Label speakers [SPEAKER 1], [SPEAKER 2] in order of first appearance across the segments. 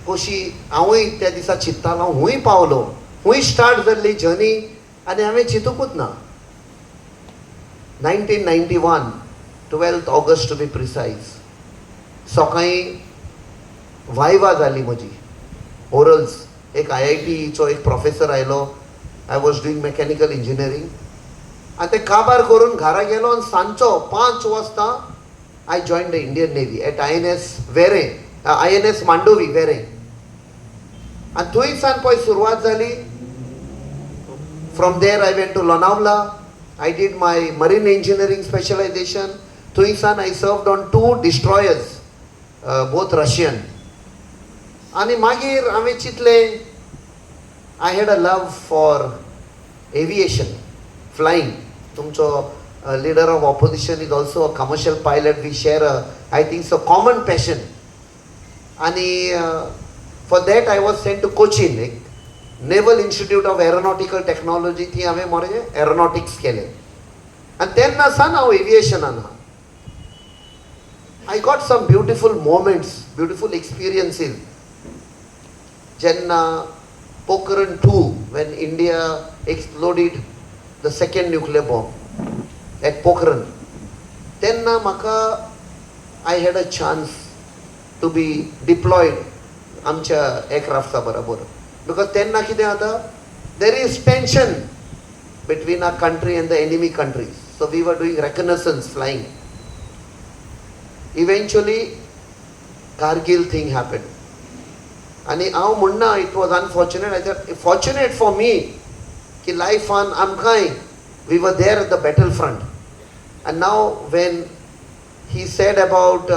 [SPEAKER 1] कशी हांवूय त्या दिसा चिंत्तालो, हूंय पावलो, हूंय स्टार्ट जाल्ली जर्नी, आनी हांवें चिंतूंकूच ना. 1991, 12th August to be precise, सकाळीं वायवा जाली म्हजी, ओरल्स. एक IITचो एक प्रोफेसर आयलो. I was doing mechanical engineering, आनी ते काबार करून घरा गेलो, आनी सांजचो 5 वाजता I join the Indian Navy at INS Mandovi Verem. आनी थंयसान पळय सुरवात जाली. From there I went to Lonavala. I did my marine engineering specialization. थंयसान I served on 2 destroyers, both Russian. आनी मागीर हांवें चिंतलें, I had a love for aviation, flying. तुमचो leader of opposition is also a commercial pilot. We share I think so common passion. आनी for that I was sent to Cochin, Naval Institute of Aeronautical Technology. थी हांवें मोरें aeronautics केलें, आनी तेन्ना सावन हांव एविएशनान आहा. I got some beautiful moments, beautiful experiences. जेन्ना Pokhran 2, when India exploded the second nuclear bomb at Pokhran, तेन्ना म्हाका I had a chance to be deployed आमच्या एअरक्राफ्ट्सा बरोबर. Because तेन्ना कितें जाता, there is tension between our country and the enemy countries. So we were doing reconnaissance flying. Eventually, Kargil thing happened. And हांव म्हणना it was unfortunate. I said, fortunate for me, कि life on आमकांय, we were there at the battlefront. And now when he said about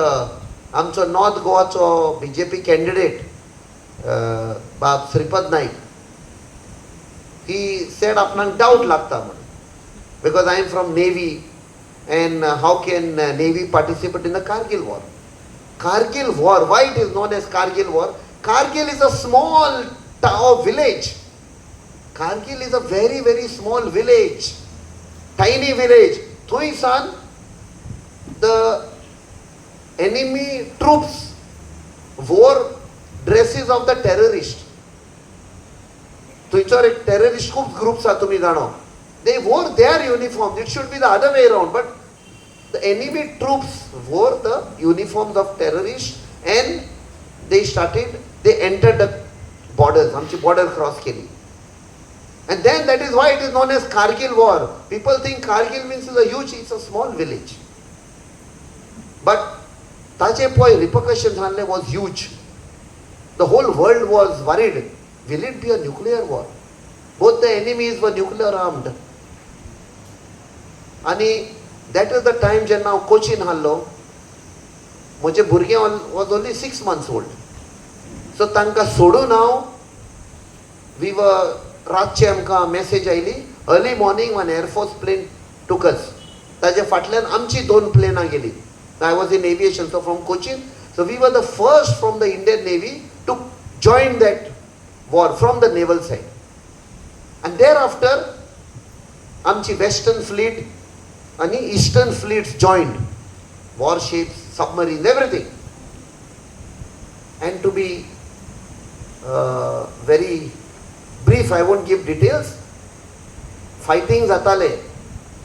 [SPEAKER 1] आमचो north गोवाचो BJP candidate, बाब Shripad Naik, he said आपणाक doubt लागता म्हणून, because I am from Navy, and how can Navy participate in the Kargil War? Kargil War, why it is known as Kargil War? Kargil is a small village. Kargil is a very, very small village, tiny village. Thunsan, the enemy troops wore dresses of the terrorists. थंयचो एक terrorist groups आहा, तुमी जाणो. They wore their uniforms. It should be the other way around, but the enemy troops wore the uniforms of terrorists, and they entered the borders. आमची border cross केली. And then that is why it is known as Kargil War. People think Kargil means it's a small village. But ताचे पळय repercussions was huge. The whole world was worried. Will it be a nuclear war? Both the enemies were nuclear armed. And that is the time when I Cochin hallo. Moje भुरगें was only 6 months old. So तांकां सोडून हांव, we were रातचे आमकां message oily. Early morning one Air Force plane took us. ताजे फाटल्यान आमची 2 प्लेनां गेली. I was in aviation, so from Cochin. So we were the first from the Indian Navy to join that war from the naval side. And thereafter, आमची Western Fleet and Eastern Fleets joined. Warships, submarines, everything. And to be very brief, I won't give details. Fighting zatale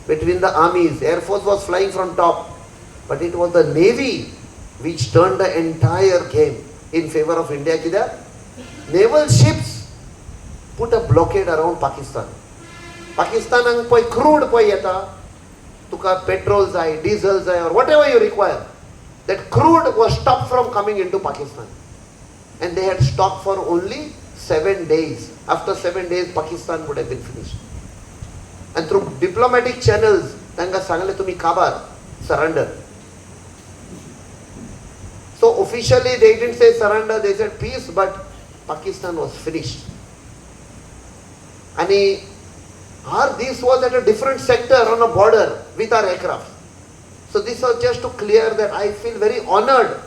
[SPEAKER 1] between the armies. Air Force was flying from top. But it was the Navy which turned the entire game in favor of India. Naval ships put a blockade around Pakistan. Pakistan poi crude poi yeta, tuka petrol zai, diesel zai, or whatever you require. That crude was stopped from coming into Pakistan. And they had stopped for only 7 days. After 7 days, Pakistan would have been finished. And through diplomatic channels, tanga sangle tumi kabar, surrender. So officially they didn't say surrender, they said peace, but Pakistan was finished. And this was at a different sector on a border with our aircraft. So this was just to clear that I feel very honored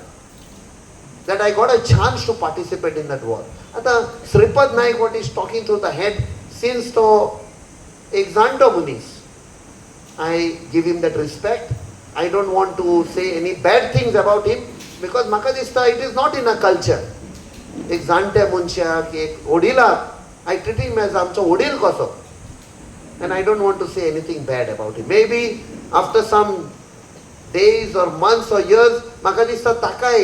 [SPEAKER 1] that I got a chance to participate in that war. Ata Sripad Naik, what is talking through the head, since to exanto munis, I give him that respect. I don't want to say any bad things about him, because Makadista, it is not in a culture. एक जाणट्या मनशाक एक वडिलाक I treat him as आमचो वडील कसो. And I don't want to say anything bad about him. Maybe after some days or months or years, म्हाका दिसता ताकाय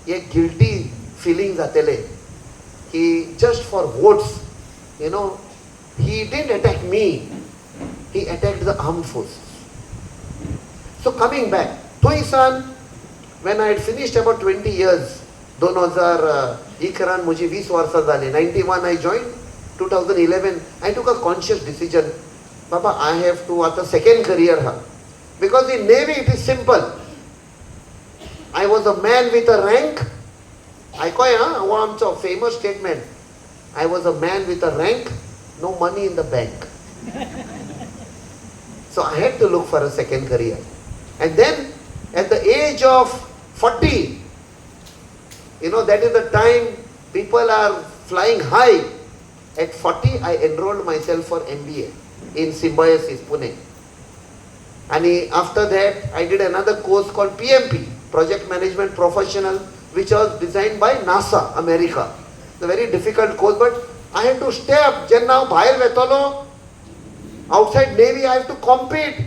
[SPEAKER 1] एक guilty feeling जातले की just for votes, you know, he didn't attack me, he attacked the armed forces. So coming back, थंयसान when I had finished about 20 years, 2011 मुजी 20 वर्सां जाली. 91 I joined. 2011 I took a conscious decision. Baba, I have to आता second career ha. Because in Navy it is simple. I was a man with a rank. ऐकूय हा, हो आमचो famous statement. I was a man with a rank, no money in the bank. So I had to look for a second career. And then at the age of 40, you know, that is the time people are flying high. At 40, I enrolled myself for MBA in Symbiosis, Pune. And after that, I did another course called PMP, Project Management Professional, which was designed by NASA, America. It's a very difficult course, but I had to step. Now, outside Navy, I have to compete.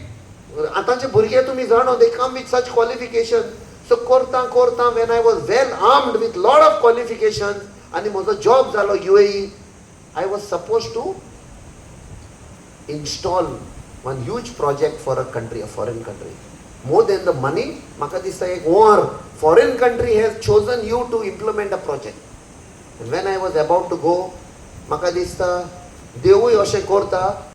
[SPEAKER 1] Atanche burge tumi jano, they come with such qualifications. So korta, when I was well armed with lot of qualifications, and म्हजो job zalo UAE, I was supposed to install one huge project for a country, a foreign country. More than the money, म्हाका दिसता एक war, foreign country has chosen you to implement a project. And when I was about to go, म्हाका दिसता देवूय अशें करता